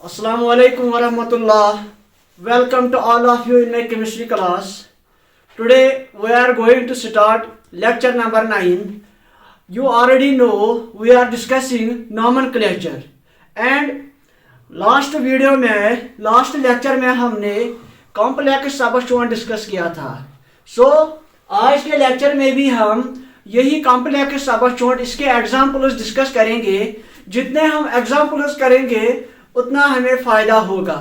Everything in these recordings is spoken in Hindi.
Assalamualaikum warahmatullah. Welcome to all of you in my chemistry class. Today we are going to start lecture number 9. You already know we are discussing nomenclature and last lecture में हमने कॉम्प्लेक्स सबस्टिट्यूएंट डिस्कस किया था. आज के लेक्चर में भी हम यही कॉम्प्लेक्स सबस्टिट्यूएंट इसके एग्जाम्पल्स डिस्कस करेंगे. जितने हम एग्जाम्पल्स करेंगे उतना हमें फ़ायदा होगा.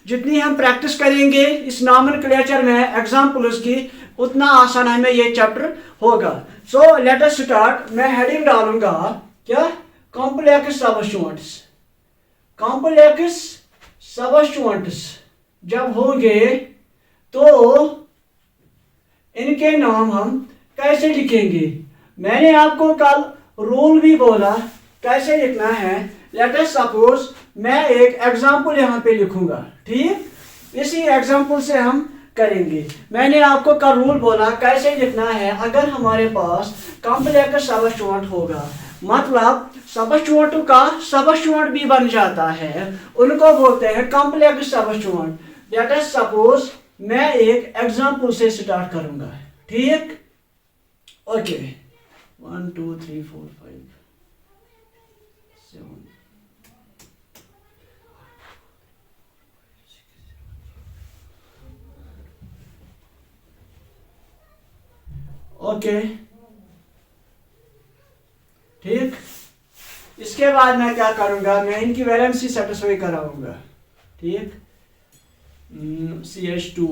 जितनी हम प्रैक्टिस करेंगे इस नॉमेनक्लेचर में एग्जाम्पल्स की उतना आसान हमें ये चैप्टर होगा. So let us start. मैं हेडिंग डालूंगा क्या, कॉम्प्लेक्स सबस्टिट्यूएंट्स. कॉम्प्लेक्स सबस्टिट्यूएंट्स जब होंगे तो इनके नाम हम कैसे लिखेंगे. मैंने आपको कल रूल भी बोला कैसे लिखना है. लेट अस सपोज मैं एक एग्जांपल यहाँ पे लिखूंगा. ठीक, इसी एग्जांपल से हम करेंगे. मैंने आपको कल रूल बोला कैसे लिखना है. अगर हमारे पास कॉम्प्लेक्स सबस्टिट्यूएंट होगा मतलब सबस्टिट्यूएंट का सबस्टिट्यूएंट भी बन जाता है, उनको बोलते हैं कॉम्प्लेक्स सबस्टिट्यूएंट. लेट अस सपोज मैं एक एग्जांपल से स्टार्ट करूंगा. ठीक, ओके. 1 2 3 4 5 7. ओके, ठीक. इसके बाद मैं क्या करूंगा, मैं इनकी वैलेंसी सेटिस्फाई कराऊंगा. ठीक, CH2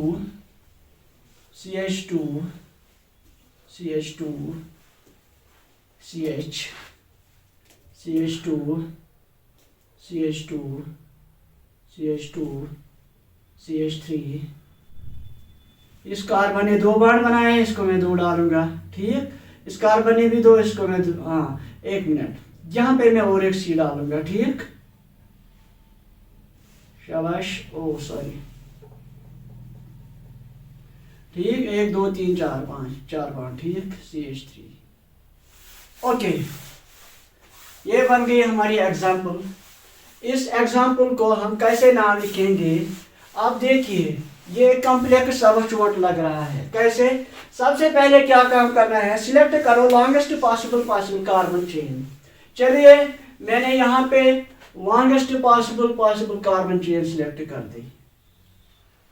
CH2 CH2 CH CH2 CH2 CH2 CH3. इस कार्बन ने 2 बॉन्ड बनाए हैं, इसको मैं 2 डालूंगा. ठीक, इस कार्बन ने भी 2, इसको मैं एक मिनट, यहाँ पे मैं और एक C डालूंगा. ठीक, शाबाश. ओ सॉरी. ठीक, 1 2 3 4 5 4 बॉन्ड. ठीक, CH3. ओके, ये बन गई हमारी एग्जाम्पल. इस एग्जाम्पल को हम कैसे नाम लिखेंगे. आप देखिए ये कॉम्प्लेक्स सबस्टिट्यूएंट लग रहा है. कैसे, सबसे पहले क्या काम करना है, सिलेक्ट करो लॉन्गेस्ट पॉसिबल कार्बन चेन. चलिए मैंने यहाँ पे longest possible carbon chain select कर दी.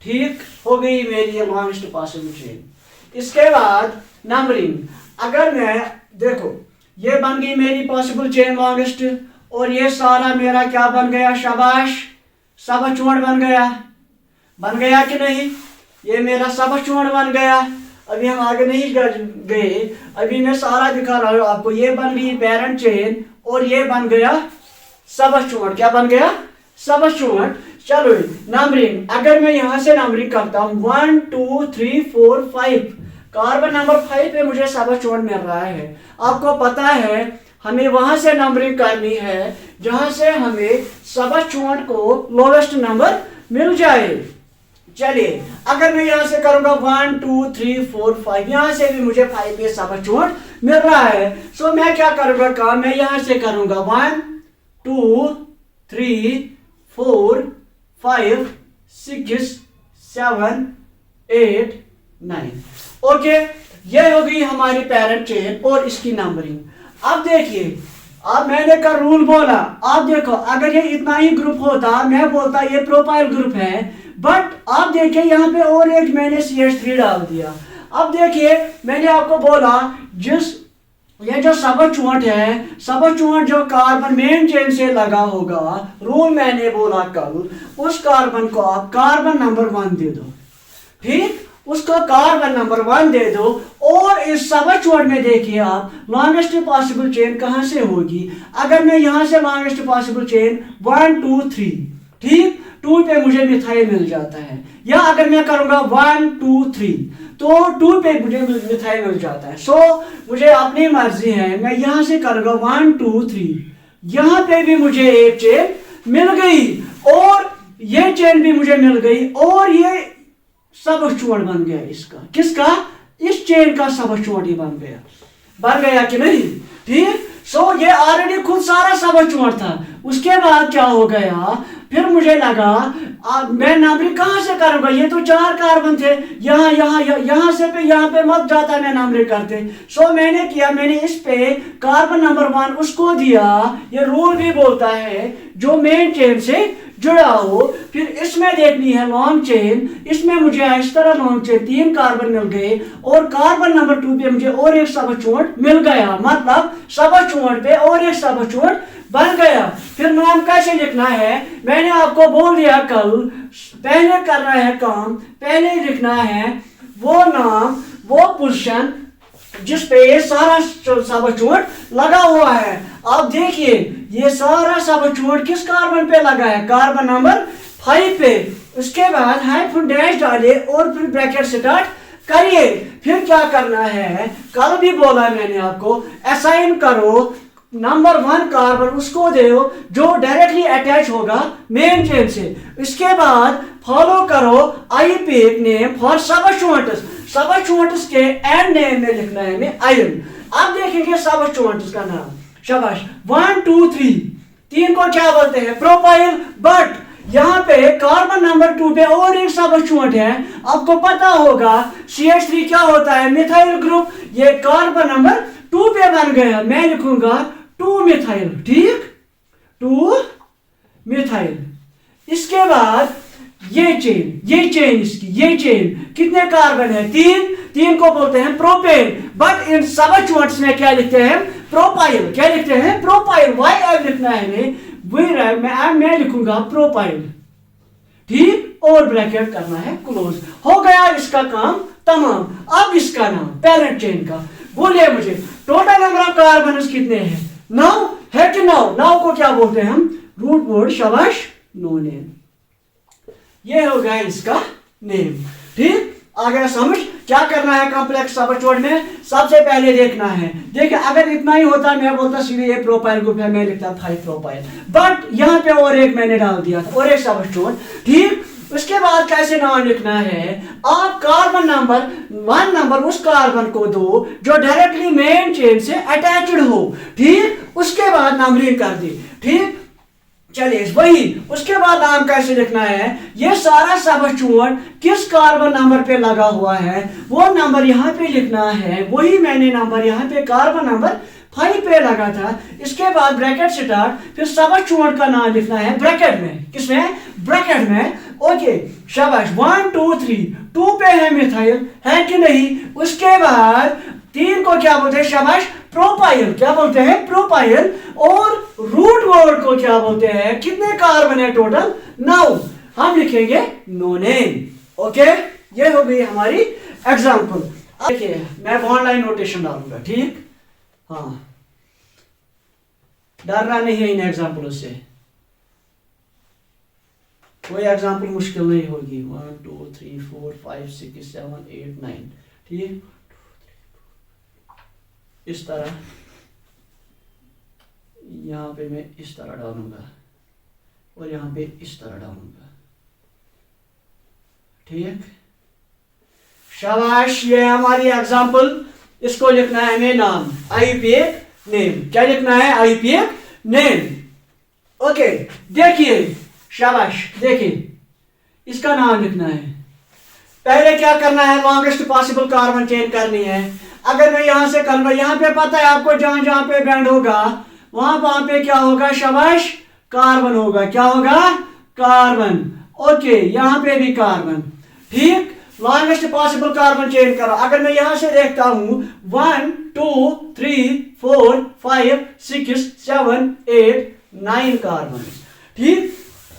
ठीक, हो गई मेरी ये लॉन्गेस्ट पॉसिबल चेन. इसके बाद नंबरिंग. अगर मैं देखो ये बन गई मेरी पॉसिबल चेन लॉन्गेस्ट, और ये सारा मेरा क्या बन गया, शाबाश, सबस्टिट्यूएंट बन गया कि नहीं. ये मेरा सबस्टिट्यूएंट बन गया. अभी हम आगे नहीं गए, अभी मैं सारा दिखा रहा हूँ आपको. ये बन गई पेरेंट चेन और ये बन गया सबस्टिट्यूएंट. क्या बन गया, सबस्टिट्यूएंट. चलो नंबरिंग. अगर मैं यहाँ से नंबरिंग करता हूँ 1 2 3 4 5, कार्बन नंबर 5 पे मुझे सबस्टिट्यूएंट मिल रहा है. आपको पता है हमें वहां से नंबरिंग करनी है जहां से हमें सबस्टिट्यूएंट को लोवेस्ट नंबर मिल जाए. चलिए अगर मैं यहां से करूंगा 1 2 3 4 5, यहां से भी मुझे 5 पे सबस्टिट्यूएंट मिल रहा है. सो मैं क्या करूंगा काम, मैं यहां से करूंगा 1 2 3 4 5 6 7 8 9. ओके, ये हो गई हमारी पेरेंट चेन और इसकी नंबरिंग. अब देखिए, अब मैंने का रूल बोला. आप देखो अगर ये इतना ही ग्रुप होता मैं बोलता ये प्रोपाइल ग्रुप है, बट आप देखिए यहाँ पे और एक मैंने CH3 डाल दिया. अब देखिए मैंने आपको बोला ये जो सबस्टिट्यूएंट है, सबस्टिट्यूएंट जो कार्बन मेन चेन से लगा होगा, रूल मैंने बोला कल, उस कार्बन को आप कार्बन नंबर 1 दे दो. ठीक, उसको कार्बन नंबर 1 दे दो. और इस सबस्टिट्यूएंट में देखिए आप लॉन्गेस्ट पॉसिबल चेन कहां से होगी. अगर मैं यहां से लॉन्गेस्ट पॉसिबल चेन 1 2 3, ठीक, 2 पे मुझे मिथाइल मिल जाता है. या अगर मैं करूंगा 1 2 3 तो 2 पे मुझे मिथाइल मिल जाता है. सो मुझे अपनी मर्जी है, मैं यहां से करूंगा 1 2 3, यहां पे भी मुझे एक चेन मिल गई और ये चेन भी मुझे मिल गई और ये सबस्टिट्यूएंट बन गया. इसका किसका, इस चेन का सबस्टिट्यूएंट ही बन गया कि नहीं. ठीक, सो ये ऑलरेडी खुद सारा सबस्टिट्यूएंट था. उसके बाद क्या हो गया, फिर मुझे लगा मैं नंबरिंग कहाँ से करूंगा, ये तो 4 कार्बन थे, यहाँ यहाँ यहाँ से पे यहाँ पे मत जाता मैं नंबरिंग करते। सो मैंने किया, मैंने इस पे कार्बन नंबर 1 उसको दिया। ये रूल भी बोलता है जो मेन चेन से जुड़ा हो। फिर इसमें देखनी है लॉन्ग चेन, इसमें मुझे इस तरह लॉन्ग चेन 3 कार्बन मिल गए और कार्बन नंबर 2 पे मुझे और एक सबचोट मिल गया, मतलब सबचोट पे और एक सबचोट बन गया। फिर नाम कैसे लिखना है मैंने आपको बोल दिया कल। पहले करना है काम, पहले लिखना है वो नाम, वो पोजीशन जिस पे ये सारा सबचोट लगा हुआ है। आप देखिए ये सारा सबचोट किस कार्बन पे लगा है, कार्बन नंबर 5 पे। उसके बाद हाइफन डैश डालिए और फिर ब्रैकेट स्टार्ट करिए। फिर क्या करना है, कल भी बोला मैंने आपको, असाइन करो नंबर 1 कार्बन उसको दो जो डायरेक्टली अटैच होगा मेन चेन से। इसके बाद फॉलो करो आई पिक नेम फॉर सबचोट्स। सबचोट्स के एंड नेम में लिखना है हमें आयन। अब देखेंगे सबचोट्स का नाम, शाबाश। 1 2 3 3 को क्या बोलते हैं, प्रोपाइल। बट यहाँ पे कार्बन नंबर 2 पे और एक सबचोट है, आपको पता होगा CH3 क्या होता है, मिथाइल ग्रुप। ये कार्बन नंबर 2 पे बन गया, मैं लिखूंगा 2 मिथाइल, ठीक, 2 मिथाइल। इसके बाद ये चेन इसकी, ये चेन कितने कार्बन है, 3 को बोलते हैं प्रोपेन। बट इन सबचोट्स में क्या लिखते हैं, प्रोपाइल। क्या लिखते हैं, प्रोपाइल। वाई अब लिखना है मैं लिखूंगा प्रोपाइल, ठीक, और ब्रैकेट करना है क्लोज। हो गया इसका काम तमाम। अब इसका नाम पेरेंट चेन का बोलिए मुझे, टोटल नंबर ऑफ कार्बन कितने हैं, 9 है कि 9 को क्या बोलते हैं हम, रूट वर्ड, शाबाश, नो नेम। ये हो गया इसका नेम, ठीक। आ गया समझ क्या करना है कॉम्प्लेक्स सबचोट में। सबसे पहले देखना है, देखिए अगर इतना ही होता मैं बोलता सीधे ये प्रोपाइल ग्रुप है, मैं लिखता 5 प्रोपाइल। बट यहाँ पे और एक मैंने डाल दिया था, और एक सबचोट, ठीक। उसके बाद कैसे नाम लिखना है, आप कार्बन नंबर 1 नंबर उस कार्बन को दो जो डायरेक्टली मेन चेन से अटैच्ड हो, ठीक। उसके बाद नंबरिंग कर दी, ठीक। चलिए वही, उसके बाद नाम कैसे लिखना है, ये सारा सबचोट किस कार्बन नंबर पे लगा हुआ है वो नंबर यहाँ पे लिखना है। वही मैंने नंबर यहाँ पे कार्बन नंबर 5 पे लगा था। इसके बाद ब्रैकेट स्टार्ट, फिर सबचोट का नाम लिखना है ब्रैकेट में, किसमें, ब्रैकेट में। ओके शाबाश, 1 2 3 2 पे है मिथाइल, है कि नहीं। उसके बाद 3 को क्या बोलते हैं, शाबाश, प्रोपाइल। क्या बोलते हैं, प्रोपाइल। और रूट वर्ड को क्या बोलते हैं, कितने कार्बन है टोटल, 9। हम लिखेंगे नो नेम। ओके, ये हो गई हमारी एग्जांपल। देखिए मैं बॉन्ड लाइन नोटेशन डालूंगा, ठीक। हाँ, डरना नहीं है इन एग्जांपलों से, कोई एग्जांपल मुश्किल नहीं होगी। 1 2 3 4 5 6 7 8 9, ठीक। इस तरह यहाँ पे मैं इस तरह डालूंगा और यहाँ पे इस तरह डालूंगा, ठीक। शाबाश, ये हमारी एग्जांपल। इसको लिखना है हमें नाम, आईपीएक नेम। क्या लिखना है, आईपीएक नेम। ओके देखिए, शाबाश, देखिए इसका नाम लिखना है। पहले क्या करना है, लॉन्गेस्ट पॉसिबल कार्बन चेन करनी है। अगर मैं यहां से करूंगा, यहां पे पता है आपको जहां जहां पे बैंड होगा वहां पे क्या होगा, शाबाश, कार्बन होगा। क्या होगा, कार्बन। ओके, यहां पे भी कार्बन, ठीक। लॉन्गेस्ट पॉसिबल कार्बन चेन करो। अगर मैं यहां से देखता हूं 1 2 3 4 5 6 7 8 9 कार्बन, ठीक।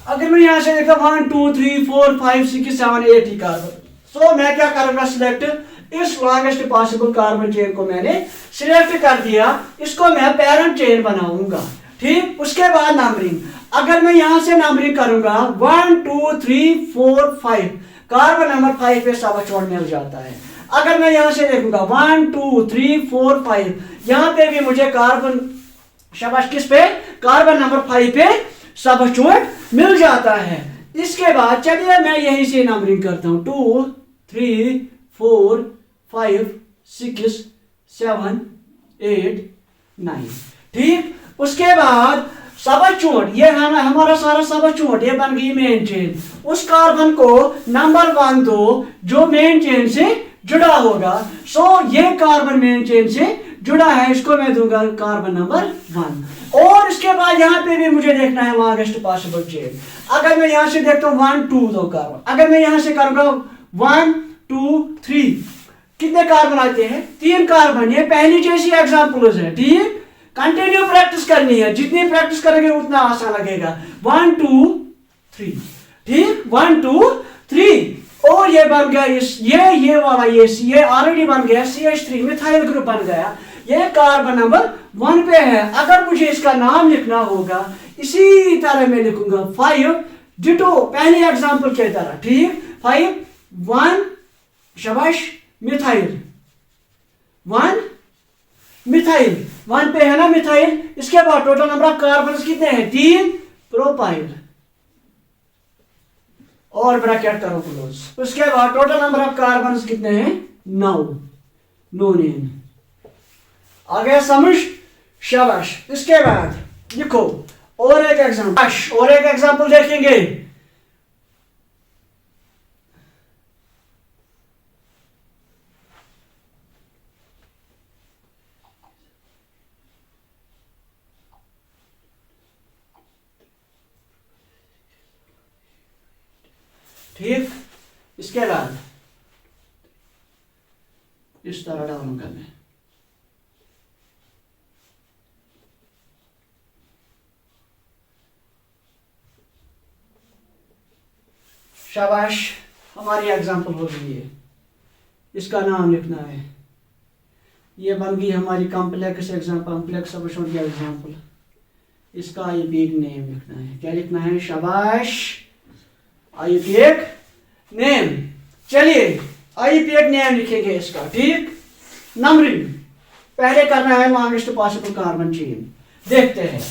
अगर मैं यहां से देखता 1 2 3 4 5 6 7 8 ही कार्बन। सो मैं क्या करूंगा, सिलेक्ट इस लॉन्गेस्ट पॉसिबल कार्बन चेन को मैंने सिलेक्ट कर दिया, इसको मैं पेरेंट चेन बनाऊंगा, ठीक। उसके बाद नंबरिंग, अगर मैं यहां से नंबरिंग करूंगा 1 2 3 4 5, कार्बन नंबर 5 पे सबचोट मिल जाता है। अगर मैं यहां से देखूंगा 1 2 3 4 5, यहां पे भी मुझे कार्बन, शाबाश, किस पे, कार्बन नंबर 5 पे सबचोट मिल जाता है। इसके बाद चलिए मैं यहीं से नंबरिंग करता हूं, 2 3 4 5 6 7 8 9, ठीक। उसके बाद सबचोट, ये है ना हमारा सारा सबचोट, ये बन गई मेन चेन। उस कार्बन को नंबर 1 दो जो मेन चेन से जुड़ा होगा। सो ये कार्बन मेन चेन से जुड़ा है, इसको मैं दूंगा कार्बन नंबर 1। और इसके बाद यहाँ पे भी मुझे देखना है लॉन्गेस्ट पॉसिबल चेन। अगर मैं यहाँ से देखता हूँ 1 2 दो कार्बन, अगर मैं यहाँ से करूंगा 1 2 3, कितने कार्बन आते हैं? 3 कार्बन। ये पहली जैसी एग्जाम्पल्स है, ठीक। कंटिन्यू प्रैक्टिस करनी है, जितनी प्रैक्टिस करेंगे उतना आसान लगेगा। 1 2 3, ठीक, 1 2 3। और ये बन गया ये वाला ये ऑलरेडी बन गया CH3 मिथाइल ग्रुप बन गया। ये कार्बन नंबर 1 पे है। अगर मुझे इसका नाम लिखना होगा इसी तरह मैं लिखूंगा 5 डिटो पहले एग्जांपल की तरह, ठीक। 5 1 शाबाश मिथाइल 1 मिथाइल 1 पे है ना मिथाइल। इसके बाद टोटल नंबर ऑफ कार्बन कितने हैं? 3 प्रोपाइल और ब्रैकेट करो क्लोज। उसके बाद टोटल नंबर ऑफ कार्बन कितने हैं? 9 नोनेन। आ गया समझ? शाबाश। इसके बाद लिखो और एक एग्जांपल देखेंगे। ठीक, इसके बाद इस तरह डालूंगा मैं। शाबाश, हमारी एग्जांपल हो गई है। इसका नाम लिखना है। ये बन गई हमारी कॉम्प्लेक्स सबस्टिट्यूशन की एग्जांपल। इसका आईयूपीएक नेम लिखना है। क्या लिखना है? शाबाश, आईयूपीएक नेम। चलिए आईयूपीएक नेम लिखेंगे इसका, ठीक। नंबरिंग पहले करना है लॉन्गेस्ट पॉसिबल कार्बन चेन। देखते हैं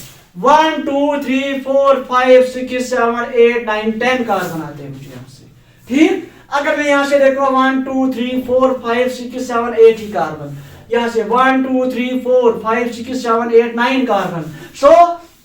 1 2 3 4 5 6 7 8 9 10 कार्बन आते हैं मुझे यहाँ से, ठीक। अगर मैं यहाँ से देखूँ 1 2 3 4 5 6 7 8 ही कार्बन, यहाँ से 1 2 3 4 5 6 7 8 9 carbon. So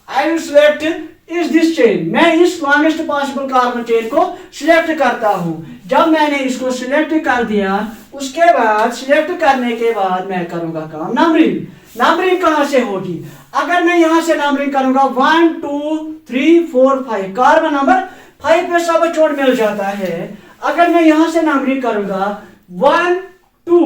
I will select इस दिस चेन। मैं इस लॉन्गेस्ट पॉसिबल कार्बन चेन को सिलेक्ट करता हूँ। जब मैंने इसको सिलेक्ट कर दिया, उसके बाद सिलेक्ट करने के बाद मैं करूंगा काम नंबरिंग। नंबरिंग कहां से होगी? अगर मैं यहां से नंबरिंग करूंगा 1 2 3 4 5, कार्बन नंबर 5 पे सब छोड़ मिल जाता है। अगर मैं यहां से नंबरिंग करूंगा 1 2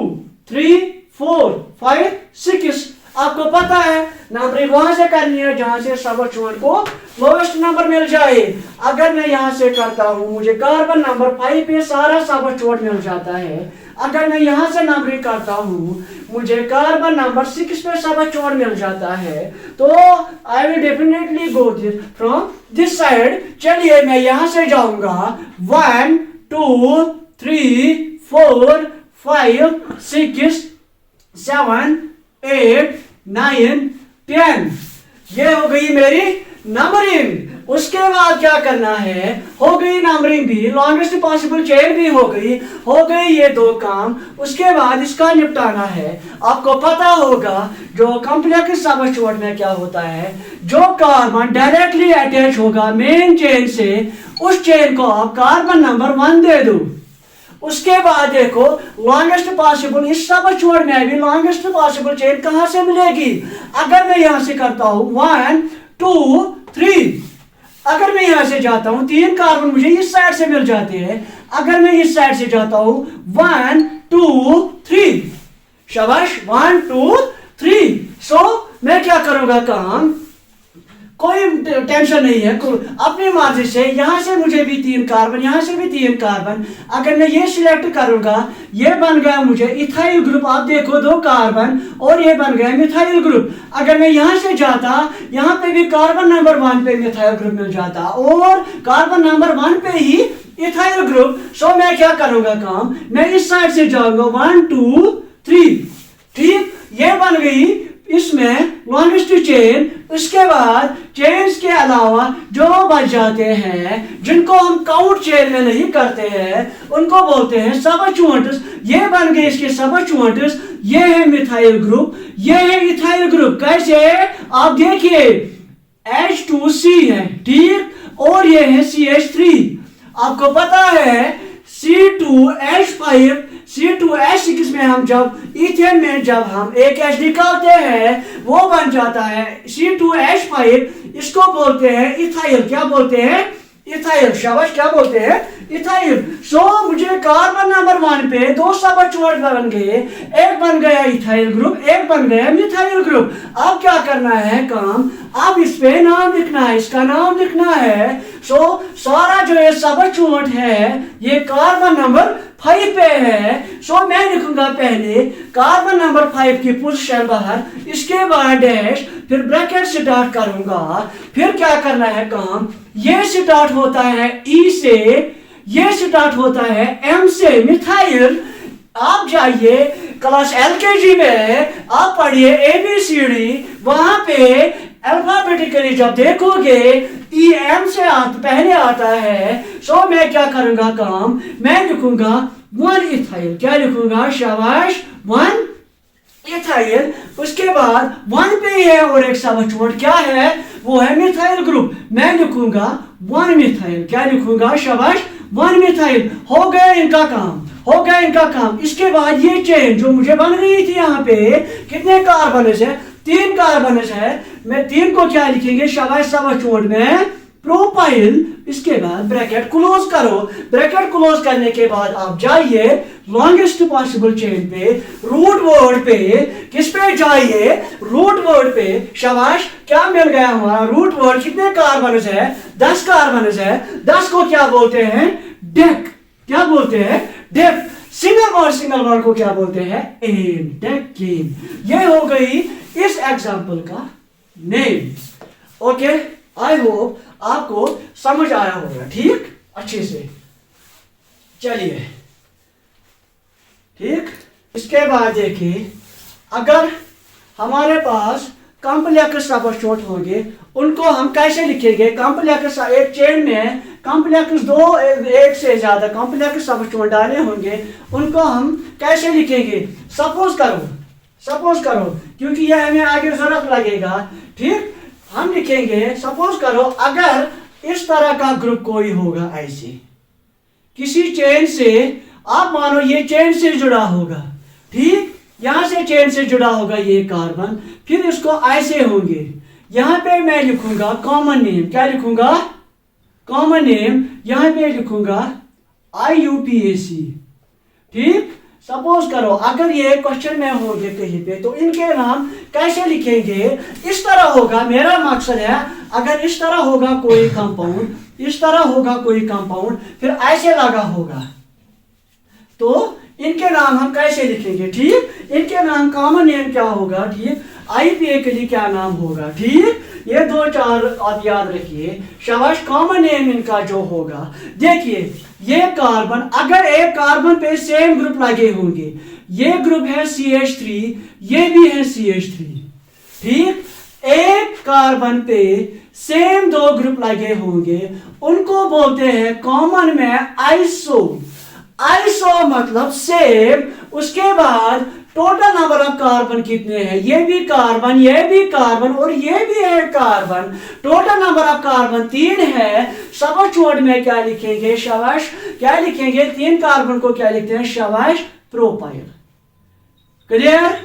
3 4 5 6, आपको पता है नंबरिंग वहां से करनी है जहां से सब छोड़ को लोएस्ट नंबर मिल जाए। अगर मैं यहां से करता हूं, मुझे कार्बन नंबर 5 पे सारा सब छोड़ मिल जाता है। अगर मैं यहां से नंबरिंग करता हूं, मुझे कार्बन नंबर 6 पे सब छोड़ मिल जाता है। तो I will definitely go from this side. चलिए मैं यहां से जाऊंगा 1 2 3 4 5 6 7 8 9 10। ये हो गई मेरी नंबरिंग। उसके बाद क्या करना है? हो गई नंबरिंग भी, लॉन्गेस्ट पॉसिबल चेन भी हो गई ये 2 काम। उसके बाद इसका निपटाना है। आपको पता होगा जो कॉम्प्लेक्स सबस्टिट्यूट में क्या होता है, जो कार्बन डायरेक्टली अटैच होगा मेन चेन से, उस चेन को आप कार्बन नंबर 1 दे दो। उसके बाद देखो लॉन्गेस्ट पॉसिबल, इस सबस्टिट्यूट में भी लॉन्गेस्ट पॉसिबल चेन कहां से मिलेगी? अगर मैं यहां से करता हूं 1 2 3, अगर मैं यहां से जाता हूं 3 कार्बन मुझे इस साइड से मिल जाते हैं। अगर मैं इस साइड से जाता हूं 1 2 3, शाबाश 1 2 3। सो मैं क्या करूंगा काम, कोई टेंशन नहीं है, अपनी मर्जी से। यहां से मुझे भी 3 कार्बन, यहां से भी 3 कार्बन। अगर मैं ये सिलेक्ट करूंगा, ये बन गया मुझे इथाइल ग्रुप। आप देखो 2 कार्बन और ये बन गया मिथाइल ग्रुप। अगर मैं यहां से जाता, यहां पे भी कार्बन नंबर 1 पे मिथाइल ग्रुप मिल जाता और कार्बन नंबर 1 पे ही इथाइल ग्रुप। सो मैं क्या करूंगा काम, मैं इस साइड से जाऊंगा 1 2 3, ठीक। ये बन गई इसमें लॉन्गेस्ट चेन। उसके बाद चेन्स के अलावा जो बच जाते हैं, जिनको हम काउंट चेन में नहीं करते हैं, उनको बोलते हैं सबस्टिट्यूएंट्स। ये बन गए इसके सबस्टिट्यूएंट्स। ये है मिथाइल ग्रुप, ये है इथाइल ग्रुप। कैसे? आप देखिए H2C है, ठीक, और ये है CH3। आपको पता है C2H5 C2H6 में हम जब इथेन में जब हम एक H निकालते हैं वो बन जाता है C2H5। इसको बोलते हैं इथाइल। क्या बोलते हैं? इथाइल। शाबाश, क्या बोलते हैं? इथाइल। मुझे कार्बन नंबर 1 पे दो सबस्टिट्यूएंट बन गए, एक बन गया इथाइल ग्रुप, एक बन गया मिथाइल ग्रुप। अब क्या करना है काम? अब इस पे नाम लिखना है, इसका नाम लिखना है। सारा जो ये सबस्टिट्यूएंट है ये कार्बन नंबर 5 पे है। मैं लिखूंगा पहले कार्बन नंबर 5 की पोजीशन बाहर, इसके बाद डैश, फिर ब्रैकेट स्टार्ट करूंगा। फिर क्या करना है काम? ये स्टार्ट होता है ई से, ये स्टार्ट होता है एम से, मिथाइल। आप जाइए क्लास एलकेजी में, आप पढ़िए ABCD, वहां पे अल्फाबेटिकली जब देखोगे ई एम से पहले आता है। मैं क्या करूंगा काम? मैं लिखूंगा 1 इथाइल। क्या लिखूंगा? शाबाश, 1 इथाइल। उसके बाद 1 पे है और एक सबस्टिट्यूएंट क्या है? वो है मिथाइल ग्रुप। मैं लिखूंगा 1 मिथाइल। क्या लिखूंगा? शाबाश, 1 मिथाइल। हो गया इनका काम, हो गया इनका काम। इसके बाद ये चेन जो मुझे बन रही थी यहाँ पे, कितने कार्बन्स है? 3 कार्बन्स है। मैं 3 को क्या लिखेंगे? शाबाश, सबस्टिट्यूएंट में प्रोपाइल। इसके बाद ब्रैकेट क्लोज करो। ब्रैकेट क्लोज करने के बाद आप जाइए लॉन्गेस्ट पॉसिबल चेन पे, रूट वर्ड पे। किस पे जाइए? रूट वर्ड पे। शाबाश, क्या मिल गया हमारा? रूट वर्ड कितने कार्बन्स है? 10 कार्बन्स है। 10 को क्या बोलते हैं? डेक। क्या बोलते हैं? डेक। सिंगल वर्ड को क्या बोलते हैं? N, decane. ये हो गई इस एग्जाम्पल का नेम। ओके, आई होप आपको समझ आया होगा, ठीक, अच्छे से। चलिए, ठीक। इसके बाद देखिए, अगर हमारे पास कॉम्प्लेक्स सबस्टिट्यूएंट होंगे, उनको हम कैसे लिखेंगे? कॉम्प्लेक्स एक चेन में कॉम्प्लेक्स एक से ज्यादा कॉम्प्लेक्स सबस्टिट्यूएंट डाले होंगे, उनको हम कैसे लिखेंगे? सपोज करो, क्योंकि यह हमें आगे जरूरत लगेगा, ठीक। हम लिखेंगे, सपोज करो अगर इस तरह का ग्रुप कोई होगा, ऐसे किसी चेन से, आप मानो ये चेन से जुड़ा होगा, ठीक, यहां से चेन से जुड़ा होगा ये कार्बन, फिर इसको ऐसे होंगे। यहां पे मैं लिखूंगा कॉमन नेम। क्या लिखूंगा? Common name. यहां पे लिखूंगा IUPAC, ठीक। सपोज करो अगर ये क्वेश्चन में होंगे कहीं पे, तो इनके नाम कैसे लिखेंगे? इस तरह होगा। मेरा मकसद है, अगर इस तरह होगा कोई कंपाउंड, इस तरह होगा कोई कंपाउंड, फिर ऐसे लगा होगा, तो इनके नाम हम कैसे लिखेंगे? ठीक, इनके नाम कॉमन नेम क्या होगा? ठीक, IUPAC के लिए क्या नाम होगा? ठीक, ये 2-4 आप याद रखिए। शाबाश, कॉमन नेम इनका जो होगा, देखिए ये कार्बन, अगर एक कार्बन पे सेम ग्रुप लगे होंगे, ये ग्रुप है CH3, ये भी है CH3, ठीक, एक कार्बन पे सेम 2 ग्रुप लगे होंगे, उनको बोलते हैं कॉमन में आइसो। आइसो मतलब सेम। उसके बाद टोटल नंबर ऑफ कार्बन कितने हैं? ये भी कार्बन, ये भी कार्बन और ये भी है carbon. Total number of carbon 3 है। सबस्टिट्यूएंट में क्या लिखेंगे? शाबाश, क्या लिखेंगे? 3 कार्बन को क्या लिखते हैं? शाबाश, प्रोपाइल। क्लियर?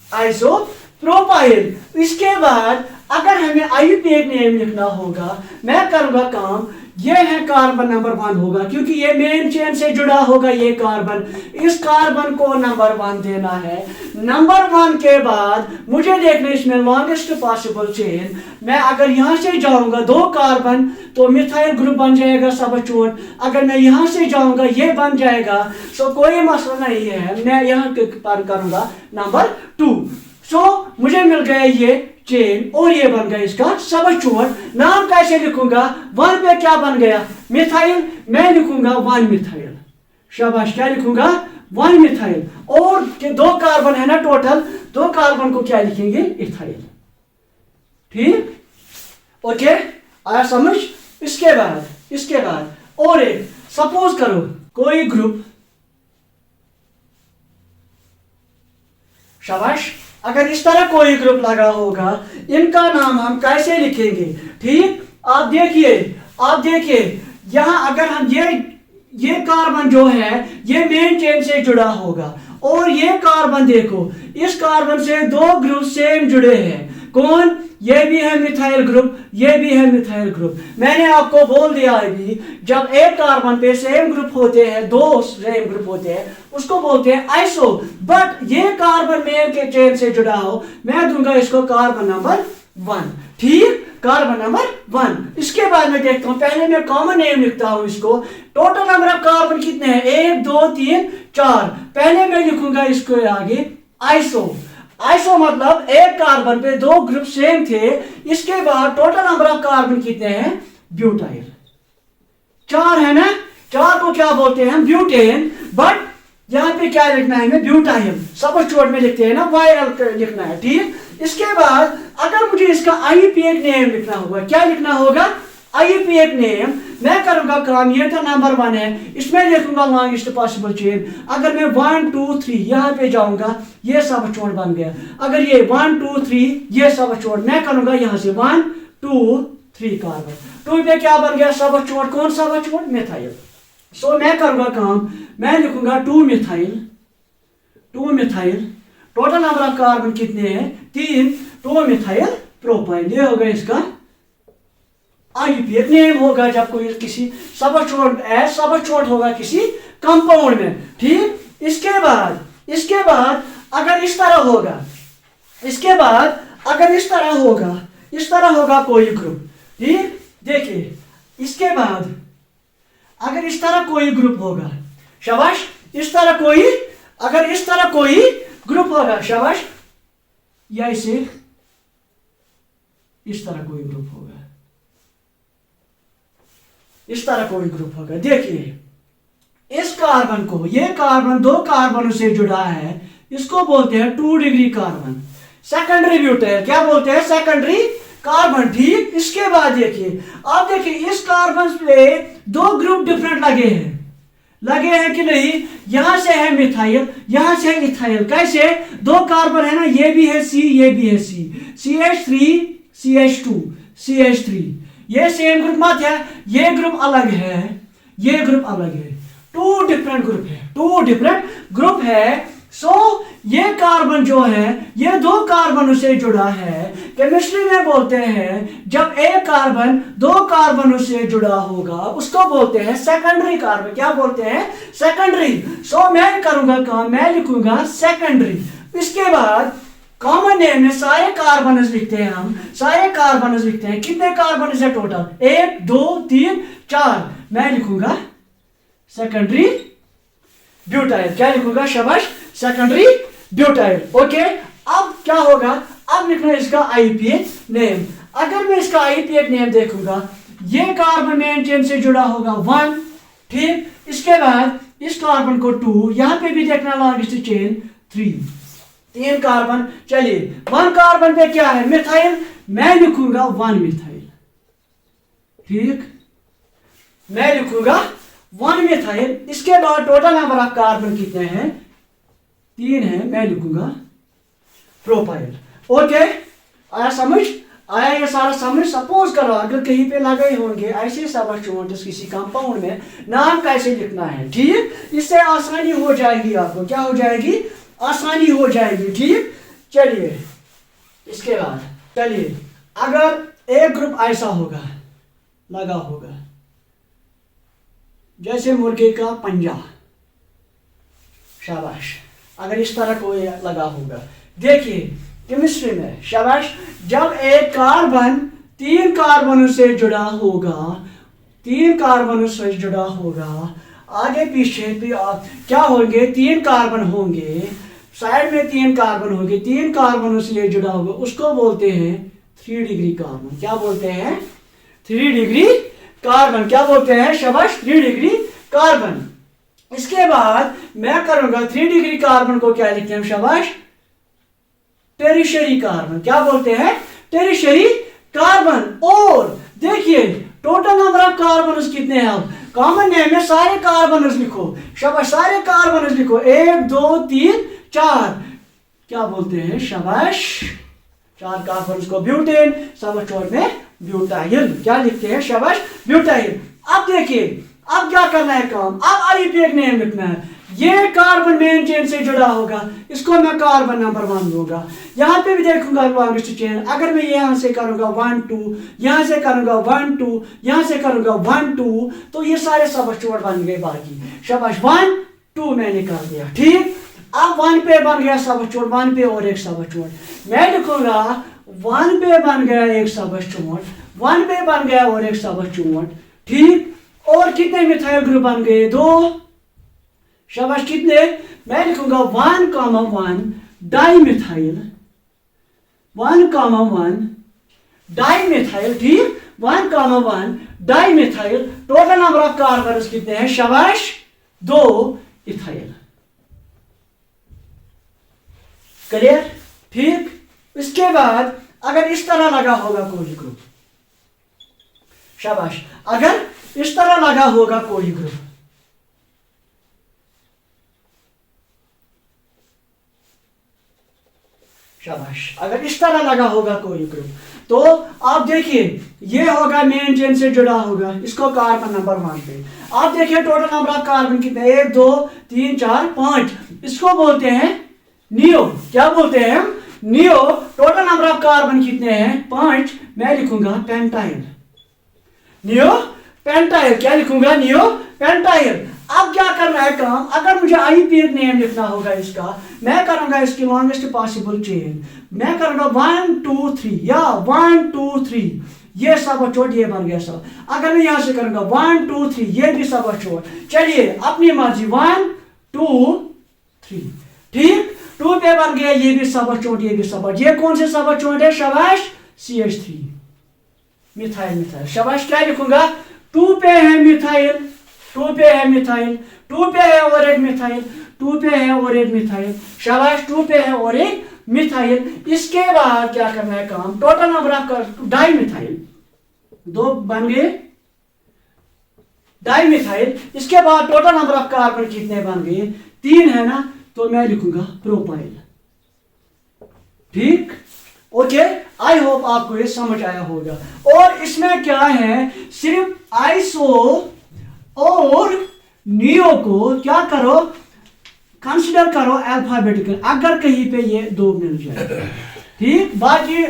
Iso propyl. इसके बाद अगर हमें IUPAC नेम लिखना होगा, मैं करूंगा काम, ये है कार्बन नंबर 1 होगा, क्योंकि ये मेन चेन से जुड़ा होगा ये कार्बन। इस कार्बन को नंबर 1 देना है। नंबर 1 के बाद मुझे देखना इसमें लॉन्गेस्ट पॉसिबल चेन। मैं अगर यहां से जाऊंगा 2 कार्बन, तो मिथाइल ग्रुप बन जाएगा सबस्टिट्यूएंट। अगर मैं यहां से जाऊंगा ये बन जाएगा। कोई मसला नहीं है, मैं यहां पर करूंगा नंबर 2। मुझे मिल गया ये चेन और ये बन गया इसका सबस्टिट्यूएंट। नाम कैसे लिखूंगा? 1 पे क्या बन गया? मिथाइल। मैं लिखूंगा 1 मिथाइल। शाबाश, क्या लिखूंगा? 1 मिथाइल। और 2 कार्बन है ना टोटल, 2 कार्बन को क्या लिखेंगे? इथाइल। ठीक, ओके, आया समझ? इसके बाद और एक, सपोज करो कोई ग्रुप, शाबाश, अगर इस तरह कोई ग्रुप लगा होगा, इनका नाम हम कैसे लिखेंगे? ठीक, आप देखिए यहाँ अगर हम ये कार्बन जो है ये मेन चेन से जुड़ा होगा, और ये कार्बन देखो, इस कार्बन से दो ग्रुप सेम जुड़े हैं। कौन? ये भी है मिथाइल ग्रुप, ये भी है मिथाइल ग्रुप। मैंने आपको बोल दिया अभी, जब एक कार्बन पे सेम ग्रुप होते हैं, दो सेम ग्रुप होते हैं, उसको बोलते हैं आइसो। बट ये कार्बन मेन के चेन से जुड़ा हो, मैं दूंगा इसको कार्बन नंबर 1। ठीक, कार्बन नंबर 1। इसके बाद में देखता हूं, पहले मैं कॉमन नेम लिखता हूं इसको। टोटल नंबर ऑफ कार्बन कितने हैं? 1 2 3 4। पहले मैं लिखूंगा इसको आगे आइसो। आइसो मतलब एक कार्बन पे दो ग्रुप सेम थे। इसके बाद टोटल नंबर ऑफ कार्बन कितने हैं? ब्यूटाइल 4 है ना। 4 को क्या बोलते हैं? ब्यूटेन। बट यहाँ पे क्या लिखना है हमें? ब्यूटाइल। सब शॉर्ट में लिखते हैं ना, वाई लिखना है। ठीक, इसके बाद अगर मुझे इसका IUPAC नेम लिखना होगा, क्या लिखना होगा? IUPAC name. मैं करूंगा काम, ये तो नंबर 1 है, इसमें लिखूंगा लॉन्गेस्ट पॉसिबल चेन। अगर मैं 1 2 3 यहाँ पे जाऊंगा, ये सब छोड़ बन गया। अगर ये 1 2 3 ये सब छोड़, मैं करूंगा यहाँ से 1 2 3 कार्बन। 2 पे क्या बन गया? सब छोड़। कौन सा छोड़? मिथाइल। सो मैं करूंगा काम, मैं लिखूंगा 2 methyl. Total number of carbon कितने हैं? 3। 2 मिथाइल प्रोपाइल। ये होगा इसका IUPAC नेम होगा जब कोई किसी सबस्टिट्यूट होगा किसी कंपाउंड में। ठीक, इसके बाद अगर इस तरह होगा, इस तरह होगा कोई ग्रुप। ठीक, देखिए इसके बाद अगर इस तरह कोई ग्रुप होगा, शाबाश। अगर इस तरह कोई ग्रुप होगा, शाबाश। या इसे इस तरह कोई ग्रुप होगा, इस तरह कोई ग्रुप होगा। देखिए इस कार्बन को, ये कार्बन दो कार्बनों से जुड़ा है, इसको बोलते हैं 2 डिग्री कार्बन। सेकेंडरी ब्यूटाइल क्या बोलते हैं? Secondary carbon. ठीक, इसके बाद देखिए, आप देखिए इस कार्बन पे दो ग्रुप डिफरेंट लगे हैं कि नहीं? यहां से है मिथाइल, यहां से है इथाइल। कैसे? दो कार्बन है ना, ये भी है C, ये भी है C। CH3 CH2 CH3, ये सेम ग्रुप मत है, ये ग्रुप अलग है, ये ग्रुप अलग है। 2 डिफरेंट ग्रुप है। सो ये कार्बन जो है ये दो कार्बनों से जुड़ा है। केमिस्ट्री में बोलते हैं जब एक कार्बन दो कार्बनों से जुड़ा होगा उसको बोलते हैं सेकेंडरी कार्बन। क्या बोलते हैं? सेकेंडरी। सो मैं करूंगा काम, मैं लिखूंगा सेकेंडरी। इसके बाद कॉमन नेम में सारे कार्बन लिखते हैं, हम सारे कार्बन लिखते हैं। कितने कार्बन है टोटल? 1 2 3 4। मैं लिखूंगा सेकेंडरी ब्यूटाइल। क्या लिखूंगा? शाबाश, सेकेंडरी ब्यूटाइल। ओके, अब क्या होगा? अब लिखना है इसका IUPAC नेम। अगर मैं इसका IUPAC नेम देखूंगा, ये कार्बन मेन चेन से जुड़ा होगा 1। ठीक, इसके बाद इस कार्बन को 2, यहां पे भी देखना लॉन्गेस्ट चेन 3 कार्बन। चलिए 1 कार्बन पे क्या है? मिथाइल। मैं लिखूंगा 1 मिथाइल। ठीक, मैं लिखूंगा 1 मिथाइल। इसके बाद टोटल नंबर ऑफ कार्बन कितने हैं? 3 है, मैं लिखूंगा प्रोपाइल। ओके, आया समझ? आया ये सारा समझ? सपोज करो अगर कहीं पे लगे होंगे ऐसे सबस्टिट्यूएंट्स किसी कंपाउंड में, नाम कैसे लिखना है। ठीक, इससे आसानी हो जाएगी आपको। क्या हो जाएगी? आसानी हो जाएगी। ठीक, चलिए इसके बाद चलिए अगर एक ग्रुप ऐसा होगा लगा होगा जैसे मुर्गे का पंजा, शाबाश। अगर इस तरह कोई लगा होगा, देखिए केमिस्ट्री में, शाबाश, जब एक कार्बन 3 कार्बनों से जुड़ा होगा, 3 कार्बनों से जुड़ा होगा, आगे पीछे भी क्या होंगे? 3 कार्बन होंगे, साइड में 3 कार्बन होंगे, 3 कार्बनों से ये जुड़ा होगा, उसको बोलते हैं 3 डिग्री कार्बन। क्या बोलते हैं? 3 डिग्री कार्बन। क्या बोलते हैं? शाबाश, 3 डिग्री कार्बन। इसके बाद मैं करूंगा 3 डिग्री कार्बन को क्या लिखते हैं? शाबाश, टेरिशरी कार्बन। क्या बोलते हैं? Tertiary carbon. और देखिए टोटल नंबर ऑफ कार्बन कितने हैं? अब कॉमन नेम में सारे कार्बन लिखो, शाबाश, सारे कार्बन लिखो। 1 2 3 4। क्या बोलते हैं, शाबाश, 4 कार्बन को ब्यूटेन, सबक छोड़ में ब्यूटाइल, क्या लिखते हैं, शाबाश, ब्यूटाइल। अब देखिए, अब क्या करना है काम, अब IUPAC नेम लिखना है। ये कार्बन मेन चेन से जुड़ा होगा, इसको मैं कार्बन नंबर 1 दूंगा। यहाँ पे भी देखूंगा लॉन्गेस्ट चेन, अगर मैं यहाँ से करूंगा 1 2, यहाँ से करूंगा 1 2, यहाँ से करूंगा 1 2, तो ये सारे सबक छोड़ बन गए बाकी, शाबाश, 1 2 मैं निकाल दिया, ठीक। अब 1 पे बन गया सबक छोड़, 1 पे और एक सबक छोड़, मैं लिखूंगा 1 पे बन गया एक सबक छोड़, 1 पे बन गया और एक सबक छोड़, ठीक। और कितने मिथाइल ग्रुप बन गए, 2, शाबाश, कितने, मैं लिखूंगा 1,1 डाइमिथाइल, 1,1 डाइमिथाइल, ठीक, 1,1 dimethyl. Total number of carbon कितने हैं, शाबाश, 2 इथाइल, क्लियर, ठीक। इसके बाद अगर इस तरह लगा होगा कोई ग्रुप, शाबाश, अगर इस तरह लगा होगा कोई ग्रुप, शाबाश, अगर इस तरह लगा होगा कोई ग्रुप, तो आप देखिए ये होगा मेन चेन से जुड़ा होगा, इसको कार्बन नंबर 1 पे। आप देखिए टोटल नंबर ऑफ कार्बन कितने, 1 2 3 4 5, इसको बोलते हैं नियो, क्या बोलते हैं हम, neo. Total number of carbon कितने हैं, 5, मैं लिखूंगा पेंटाइल, नियो पेंटाइल, क्या लिखूंगा, नियो पेंटाइल। अब क्या करना है काम, अगर मुझे IUPAC नेम लिखना होगा इसका, मैं करूंगा इसकी लॉन्गेस्ट पॉसिबल चेन, मैं करूंगा 1 2 3 या 1 2 3, ये सब छोड़, ये बन गया सब। अगर मैं यहां से करूंगा 1 2 3, ये भी सब छोड़, चलिए अपनी मर्जी, 1 2 3, ठीक। 2 पे बन गया ये भी सब छोड़, ये भी सब, ये कौन से सब छोड़ है, शाबाश, CH3 मिथाइल, मिथाइल, शाबाश, क्या लिखूंगा, 2 पे है मिथाइल, 2 पे है मिथाइल, 2 पे है और एक मिथाइल, 2 पे है और एक मिथाइल, शाबाश, 2 पे है और एक मिथाइल। इसके बाद क्या करना है काम, total number of di methyl, 2 बन गए डाई मिथाइल। इसके बाद टोटल नंबर ऑफ कार्बन कितने बन गए, 3 है ना, तो मैं लिखूंगा प्रोपाइल, ठीक, ओके। आई होप आपको ये समझ आया होगा। और इसमें क्या है, सिर्फ आइसो और नियो को क्या करो, कंसीडर करो अल्फाबेटिकल, अगर कहीं पे ये 2 मिल जाए, ठीक। बाकी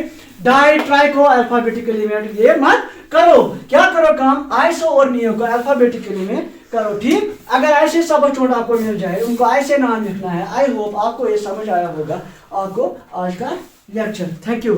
डाई ट्राई को अल्फाबेटिकली में ये मत करो, क्या करो काम, आइसो और नियो को अल्फाबेटिकली में करो, ठीक। अगर ऐसे सब छोड़ आपको मिल जाए, उनको ऐसे नाम लिखना है। आई होप आपको ये समझ आया होगा, आपको आज का लेक्चर, थैंक यू।